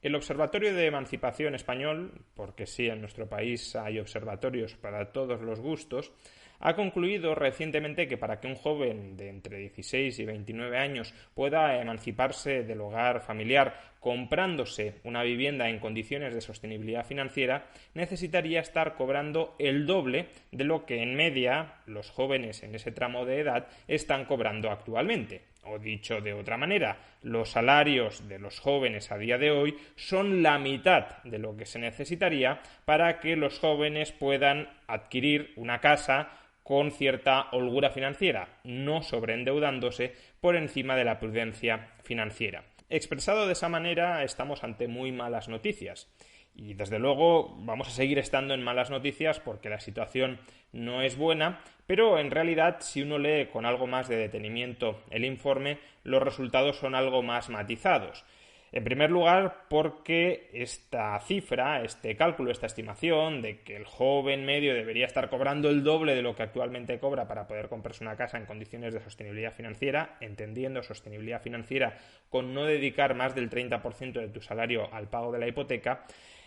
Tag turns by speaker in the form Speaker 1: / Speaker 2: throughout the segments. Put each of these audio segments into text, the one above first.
Speaker 1: El Observatorio de Emancipación Español, porque sí, en nuestro país hay observatorios para todos los gustos, ha concluido recientemente que para que un joven de entre 16 y 29 años pueda emanciparse del hogar familiar comprándose una vivienda en condiciones de sostenibilidad financiera, necesitaría estar cobrando el doble de lo que en media los jóvenes en ese tramo de edad están cobrando actualmente. O dicho de otra manera, los salarios de los jóvenes a día de hoy son la mitad de lo que se necesitaría para que los jóvenes puedan adquirir una casa con cierta holgura financiera, no sobreendeudándose por encima de la prudencia financiera. Expresado de esa manera, estamos ante muy malas noticias. Y desde luego vamos a seguir estando en malas noticias porque la situación no es buena, pero en realidad si uno lee con algo más de detenimiento el informe, los resultados son algo más matizados. En primer lugar, porque esta cifra, este cálculo, esta estimación de que el joven medio debería estar cobrando el doble de lo que actualmente cobra para poder comprarse una casa en condiciones de sostenibilidad financiera, entendiendo sostenibilidad financiera con no dedicar más del 30% de tu salario al pago de la hipoteca,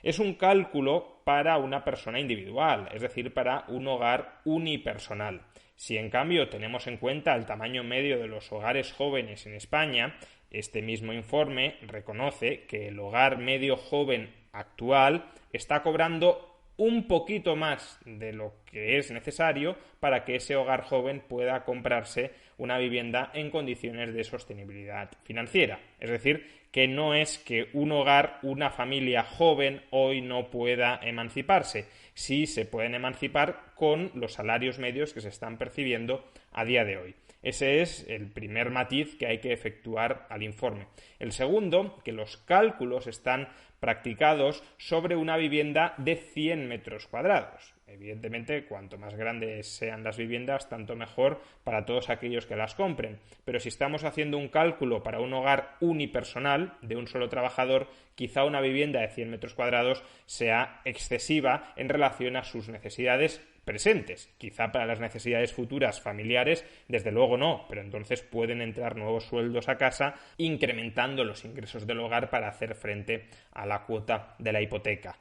Speaker 1: es un cálculo para una persona individual, es decir, para un hogar unipersonal. Si en cambio tenemos en cuenta el tamaño medio de los hogares jóvenes en España, este mismo informe reconoce que el hogar medio joven actual está cobrando un poquito más de lo que es necesario para que ese hogar joven pueda comprarse una vivienda en condiciones de sostenibilidad financiera. Es decir, que no es que un hogar, una familia joven hoy no pueda emanciparse. Sí se pueden emancipar con los salarios medios que se están percibiendo a día de hoy. Ese es el primer matiz que hay que efectuar al informe. El segundo, que los cálculos están practicados sobre una vivienda de 100 metros cuadrados. Evidentemente, cuanto más grandes sean las viviendas, tanto mejor para todos aquellos que las compren. Pero si estamos haciendo un cálculo para un hogar unipersonal de un solo trabajador, quizá una vivienda de 100 metros cuadrados sea excesiva en relación a sus necesidades presentes. Quizá para las necesidades futuras familiares, desde luego no, pero entonces pueden entrar nuevos sueldos a casa, incrementando los ingresos del hogar para hacer frente a la cuota de la hipoteca.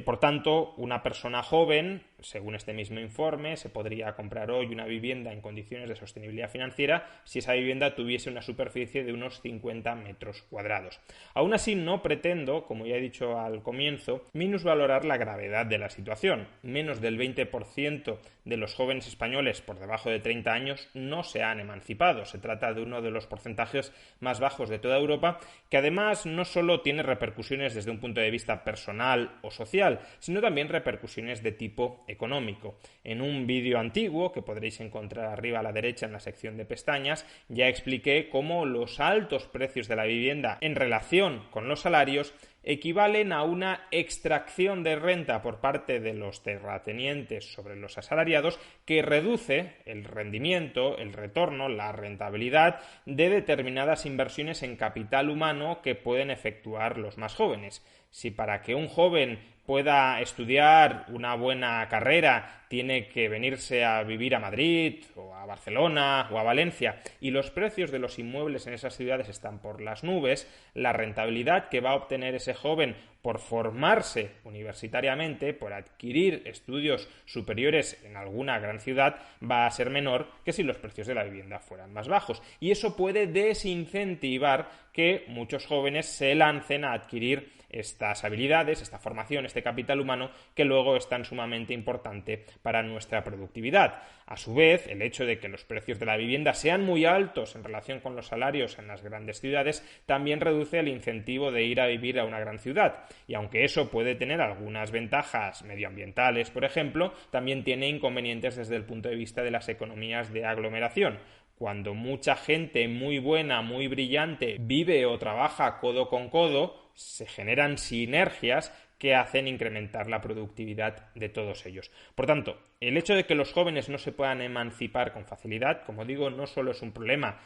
Speaker 1: Por tanto, una persona joven, según este mismo informe, se podría comprar hoy una vivienda en condiciones de sostenibilidad financiera si esa vivienda tuviese una superficie de unos 50 metros cuadrados. Aún así, no pretendo, como ya he dicho al comienzo, minusvalorar la gravedad de la situación. Menos del 20% de los jóvenes españoles por debajo de 30 años no se han emancipado. Se trata de uno de los porcentajes más bajos de toda Europa, que además no solo tiene repercusiones desde un punto de vista personal o social, sino también repercusiones de tipo económico. En un vídeo antiguo, que podréis encontrar arriba a la derecha en la sección de pestañas, ya expliqué cómo los altos precios de la vivienda en relación con los salarios equivalen a una extracción de renta por parte de los terratenientes sobre los asalariados que reduce el rendimiento, el retorno, la rentabilidad de determinadas inversiones en capital humano que pueden efectuar los más jóvenes. Si para que un joven pueda estudiar una buena carrera tiene que venirse a vivir a Madrid o a Barcelona o a Valencia y los precios de los inmuebles en esas ciudades están por las nubes, la rentabilidad que va a obtener ese joven por formarse universitariamente, por adquirir estudios superiores en alguna gran ciudad, va a ser menor que si los precios de la vivienda fueran más bajos. Y eso puede desincentivar que muchos jóvenes se lancen a adquirir estas habilidades, esta formación, este capital humano que luego es tan sumamente importante para nuestra productividad. A su vez, el hecho de que los precios de la vivienda sean muy altos en relación con los salarios en las grandes ciudades también reduce el incentivo de ir a vivir a una gran ciudad. Y aunque eso puede tener algunas ventajas medioambientales, por ejemplo, también tiene inconvenientes desde el punto de vista de las economías de aglomeración. Cuando mucha gente muy buena, muy brillante, vive o trabaja codo con codo, se generan sinergias que hacen incrementar la productividad de todos ellos. Por tanto, el hecho de que los jóvenes no se puedan emancipar con facilidad, como digo, no solo es un problema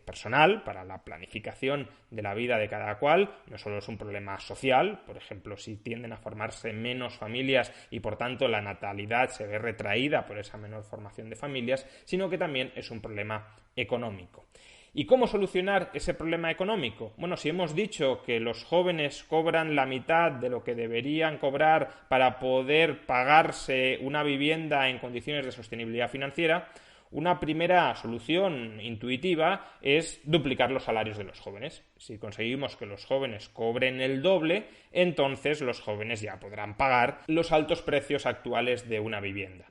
Speaker 1: personal para la planificación de la vida de cada cual, no solo es un problema social, por ejemplo, si tienden a formarse menos familias y por tanto la natalidad se ve retraída por esa menor formación de familias, sino que también es un problema económico. ¿Y cómo solucionar ese problema económico? Bueno, si hemos dicho que los jóvenes cobran la mitad de lo que deberían cobrar para poder pagarse una vivienda en condiciones de sostenibilidad financiera, una primera solución intuitiva es duplicar los salarios de los jóvenes. Si conseguimos que los jóvenes cobren el doble, entonces los jóvenes ya podrán pagar los altos precios actuales de una vivienda.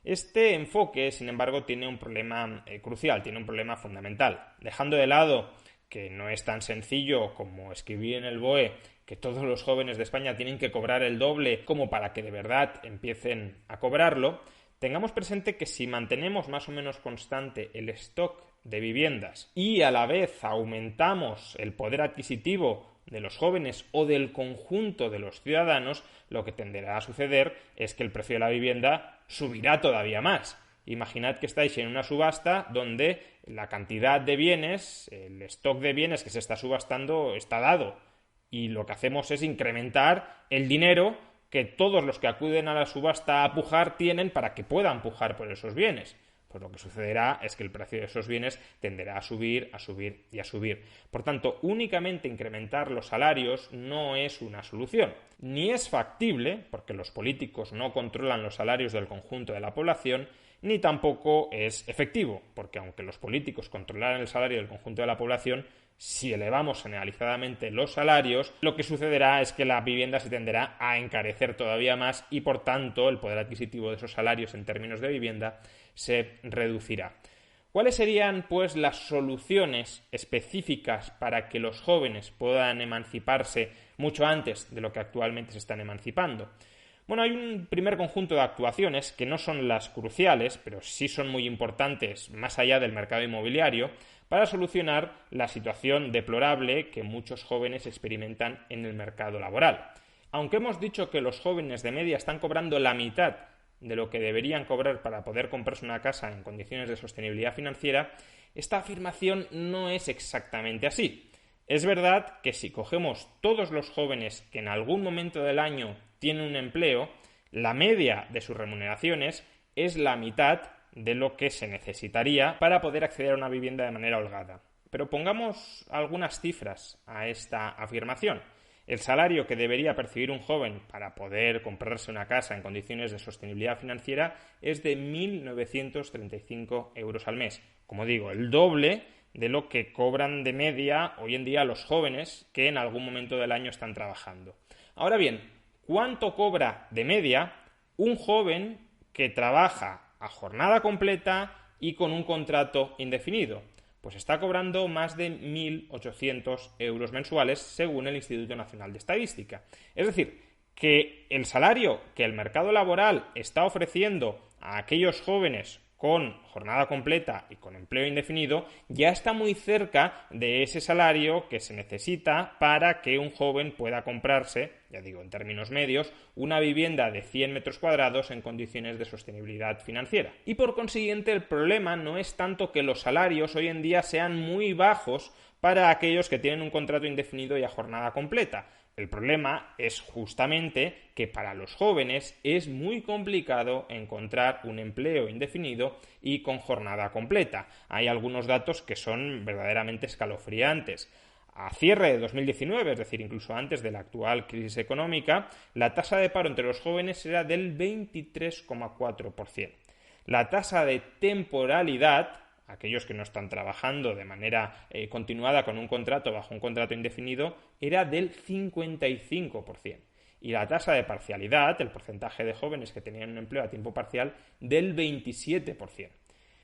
Speaker 1: Este enfoque, sin embargo, tiene un problema crucial, tiene un problema fundamental. Dejando de lado que no es tan sencillo como escribir en el BOE que todos los jóvenes de España tienen que cobrar el doble como para que de verdad empiecen a cobrarlo, tengamos presente que si mantenemos más o menos constante el stock de viviendas y a la vez aumentamos el poder adquisitivo de los jóvenes o del conjunto de los ciudadanos, lo que tenderá a suceder es que el precio de la vivienda subirá todavía más. Imaginad que estáis en una subasta donde la cantidad de bienes, el stock de bienes que se está subastando está dado y lo que hacemos es incrementar el dinero que todos los que acuden a la subasta a pujar tienen para que puedan pujar por esos bienes. Pues lo que sucederá es que el precio de esos bienes tenderá a subir, a subir y a subir. Por tanto, únicamente incrementar los salarios no es una solución. Ni es factible, porque los políticos no controlan los salarios del conjunto de la población, ni tampoco es efectivo, porque aunque los políticos controlaran el salario del conjunto de la población, si elevamos generalizadamente los salarios, lo que sucederá es que la vivienda se tenderá a encarecer todavía más y, por tanto, el poder adquisitivo de esos salarios en términos de vivienda se reducirá. ¿Cuáles serían, pues, las soluciones específicas para que los jóvenes puedan emanciparse mucho antes de lo que actualmente se están emancipando? Bueno, hay un primer conjunto de actuaciones que no son las cruciales, pero sí son muy importantes más allá del mercado inmobiliario, para solucionar la situación deplorable que muchos jóvenes experimentan en el mercado laboral. Aunque hemos dicho que los jóvenes de media están cobrando la mitad de lo que deberían cobrar para poder comprarse una casa en condiciones de sostenibilidad financiera, esta afirmación no es exactamente así. Es verdad que si cogemos todos los jóvenes que en algún momento del año tienen un empleo, la media de sus remuneraciones es la mitad de lo que se necesitaría para poder acceder a una vivienda de manera holgada. Pero pongamos algunas cifras a esta afirmación. El salario que debería percibir un joven para poder comprarse una casa en condiciones de sostenibilidad financiera es de 1.935 euros al mes. Como digo, el doble de lo que cobran de media hoy en día los jóvenes que en algún momento del año están trabajando. Ahora bien, ¿cuánto cobra de media un joven que trabaja a jornada completa y con un contrato indefinido? Pues está cobrando más de 1.800 euros mensuales según el Instituto Nacional de Estadística. Es decir, que el salario que el mercado laboral está ofreciendo a aquellos jóvenes con jornada completa y con empleo indefinido ya está muy cerca de ese salario que se necesita para que un joven pueda comprarse, ya digo en términos medios, una vivienda de 100 metros cuadrados en condiciones de sostenibilidad financiera. Y por consiguiente el problema no es tanto que los salarios hoy en día sean muy bajos para aquellos que tienen un contrato indefinido y a jornada completa. El problema es justamente que para los jóvenes es muy complicado encontrar un empleo indefinido y con jornada completa. Hay algunos datos que son verdaderamente escalofriantes. A cierre de 2019, es decir, incluso antes de la actual crisis económica, la tasa de paro entre los jóvenes era del 23,4%. La tasa de temporalidad, aquellos que no están trabajando de manera continuada con un contrato bajo un contrato indefinido, era del 55%. Y la tasa de parcialidad, el porcentaje de jóvenes que tenían un empleo a tiempo parcial, del 27%.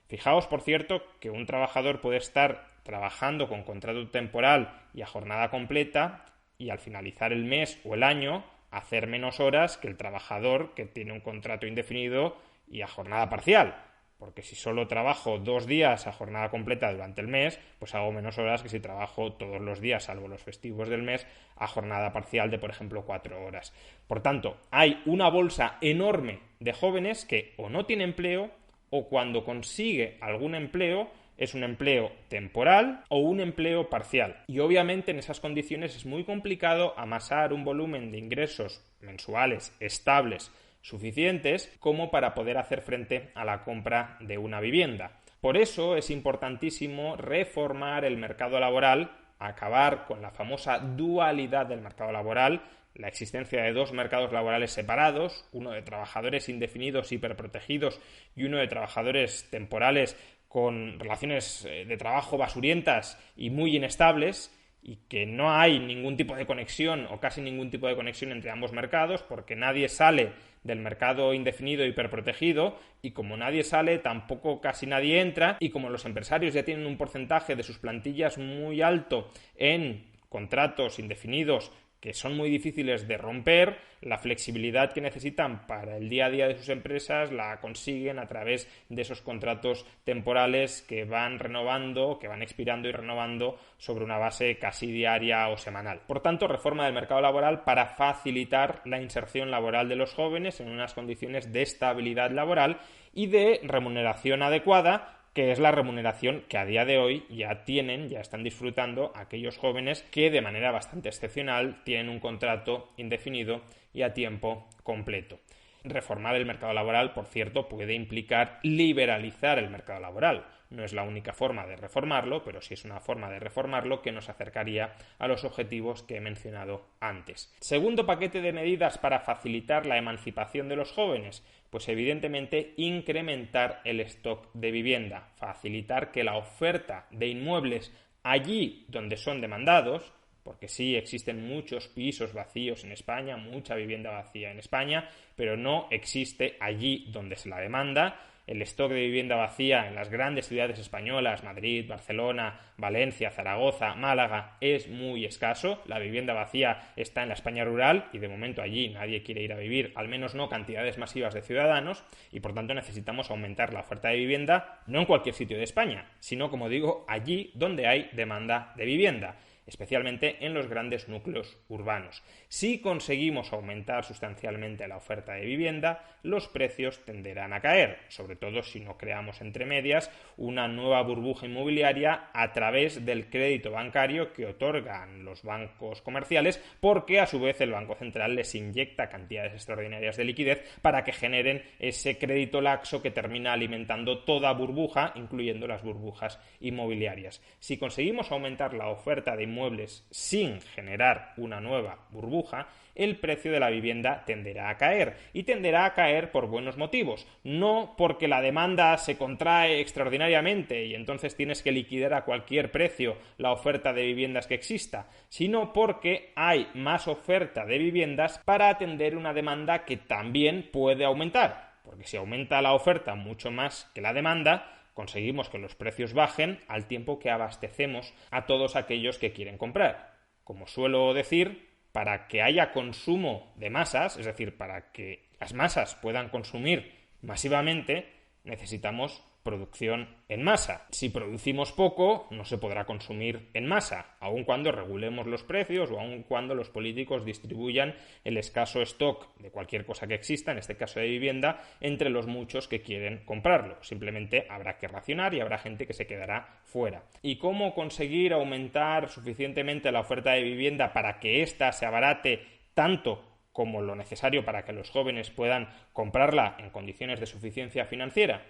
Speaker 1: Fijaos, por cierto, que un trabajador puede estar trabajando con contrato temporal y a jornada completa y al finalizar el mes o el año hacer menos horas que el trabajador que tiene un contrato indefinido y a jornada parcial. Porque si solo trabajo 2 días a jornada completa durante el mes, pues hago menos horas que si trabajo todos los días, salvo los festivos del mes, a jornada parcial de, por ejemplo, 4 horas. Por tanto, hay una bolsa enorme de jóvenes que o no tienen empleo o cuando consigue algún empleo es un empleo temporal o un empleo parcial. Y obviamente en esas condiciones es muy complicado amasar un volumen de ingresos mensuales estables suficientes como para poder hacer frente a la compra de una vivienda. Por eso es importantísimo reformar el mercado laboral, acabar con la famosa dualidad del mercado laboral, la existencia de dos mercados laborales separados, uno de trabajadores indefinidos hiperprotegidos y uno de trabajadores temporales con relaciones de trabajo basurientas y muy inestables, y que no hay ningún tipo de conexión o casi ningún tipo de conexión entre ambos mercados, porque nadie sale del mercado indefinido hiperprotegido, y como nadie sale, tampoco casi nadie entra, y como los empresarios ya tienen un porcentaje de sus plantillas muy alto en contratos indefinidos que son muy difíciles de romper, la flexibilidad que necesitan para el día a día de sus empresas la consiguen a través de esos contratos temporales que van renovando, que van expirando y renovando sobre una base casi diaria o semanal. Por tanto, reforma del mercado laboral para facilitar la inserción laboral de los jóvenes en unas condiciones de estabilidad laboral y de remuneración adecuada, que es la remuneración que a día de hoy ya están disfrutando aquellos jóvenes que de manera bastante excepcional tienen un contrato indefinido y a tiempo completo. Reformar el mercado laboral, por cierto, puede implicar liberalizar el mercado laboral. No es la única forma de reformarlo, pero sí es una forma de reformarlo que nos acercaría a los objetivos que he mencionado antes. Segundo paquete de medidas para facilitar la emancipación de los jóvenes, pues evidentemente incrementar el stock de vivienda, facilitar que la oferta de inmuebles allí donde son demandados, porque sí existen muchos pisos vacíos en España, mucha vivienda vacía en España, pero no existe allí donde se la demanda. El stock de vivienda vacía en las grandes ciudades españolas, Madrid, Barcelona, Valencia, Zaragoza, Málaga, es muy escaso. La vivienda vacía está en la España rural y de momento allí nadie quiere ir a vivir, al menos no cantidades masivas de ciudadanos, y por tanto necesitamos aumentar la oferta de vivienda, no en cualquier sitio de España, sino, como digo, allí donde hay demanda de vivienda, especialmente en los grandes núcleos urbanos. Si conseguimos aumentar sustancialmente la oferta de vivienda, los precios tenderán a caer, sobre todo si no creamos entre medias una nueva burbuja inmobiliaria a través del crédito bancario que otorgan los bancos comerciales, porque a su vez el Banco Central les inyecta cantidades extraordinarias de liquidez para que generen ese crédito laxo que termina alimentando toda burbuja, incluyendo las burbujas inmobiliarias. Si conseguimos aumentar la oferta de inmuebles sin generar una nueva burbuja, el precio de la vivienda tenderá a caer, y tenderá a caer por buenos motivos, no porque la demanda se contrae extraordinariamente y entonces tienes que liquidar a cualquier precio la oferta de viviendas que exista, sino porque hay más oferta de viviendas para atender una demanda que también puede aumentar, porque si aumenta la oferta mucho más que la demanda, conseguimos que los precios bajen al tiempo que abastecemos a todos aquellos que quieren comprar. Como suelo decir, para que haya consumo de masas, es decir, para que las masas puedan consumir masivamente, necesitamos producción en masa. Si producimos poco, no se podrá consumir en masa, aun cuando regulemos los precios o aun cuando los políticos distribuyan el escaso stock de cualquier cosa que exista, en este caso de vivienda, entre los muchos que quieren comprarlo. Simplemente habrá que racionar y habrá gente que se quedará fuera. ¿Y cómo conseguir aumentar suficientemente la oferta de vivienda para que ésta se abarate tanto como lo necesario para que los jóvenes puedan comprarla en condiciones de suficiencia financiera?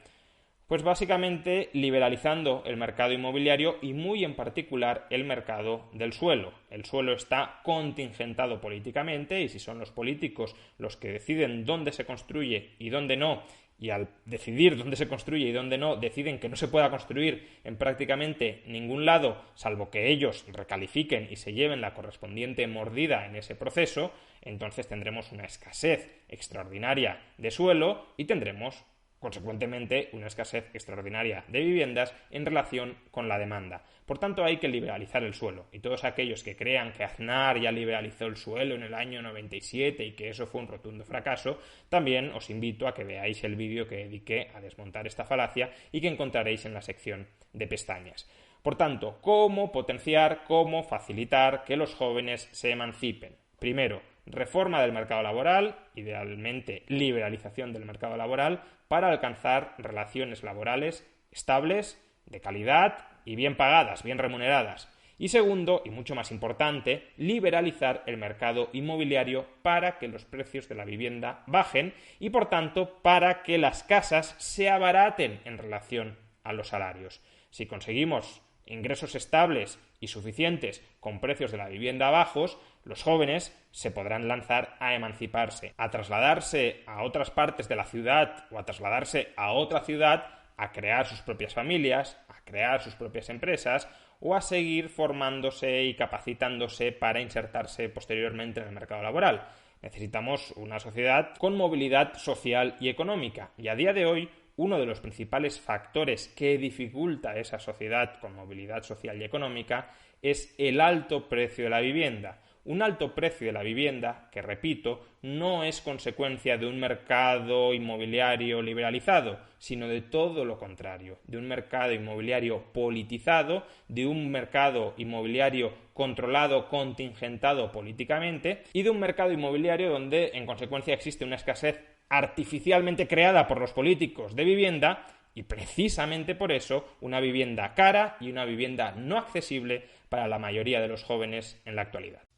Speaker 1: Pues básicamente liberalizando el mercado inmobiliario y muy en particular el mercado del suelo. El suelo está contingentado políticamente y si son los políticos los que deciden dónde se construye y dónde no, y al decidir dónde se construye y dónde no, deciden que no se pueda construir en prácticamente ningún lado, salvo que ellos recalifiquen y se lleven la correspondiente mordida en ese proceso, entonces tendremos una escasez extraordinaria de suelo y tendremos consecuentemente una escasez extraordinaria de viviendas en relación con la demanda. Por tanto, hay que liberalizar el suelo, y todos aquellos que crean que Aznar ya liberalizó el suelo en el año 97 y que eso fue un rotundo fracaso, también os invito a que veáis el vídeo que dediqué a desmontar esta falacia y que encontraréis en la sección de pestañas. Por tanto, ¿cómo potenciar, cómo facilitar que los jóvenes se emancipen? Primero, reforma del mercado laboral, idealmente liberalización del mercado laboral, para alcanzar relaciones laborales estables, de calidad y bien pagadas, bien remuneradas. Y segundo, y mucho más importante, liberalizar el mercado inmobiliario para que los precios de la vivienda bajen y, por tanto, para que las casas se abaraten en relación a los salarios. Si conseguimos ingresos estables y suficientes con precios de la vivienda bajos, los jóvenes se podrán lanzar a emanciparse, a trasladarse a otras partes de la ciudad o a trasladarse a otra ciudad, a crear sus propias familias, a crear sus propias empresas o a seguir formándose y capacitándose para insertarse posteriormente en el mercado laboral. Necesitamos una sociedad con movilidad social y económica, y a día de hoy uno de los principales factores que dificulta esa sociedad con movilidad social y económica es el alto precio de la vivienda. Un alto precio de la vivienda, que repito, no es consecuencia de un mercado inmobiliario liberalizado, sino de todo lo contrario, de un mercado inmobiliario politizado, de un mercado inmobiliario controlado, contingentado políticamente, y de un mercado inmobiliario donde, en consecuencia, existe una escasez artificialmente creada por los políticos de vivienda y precisamente por eso una vivienda cara y una vivienda no accesible para la mayoría de los jóvenes en la actualidad.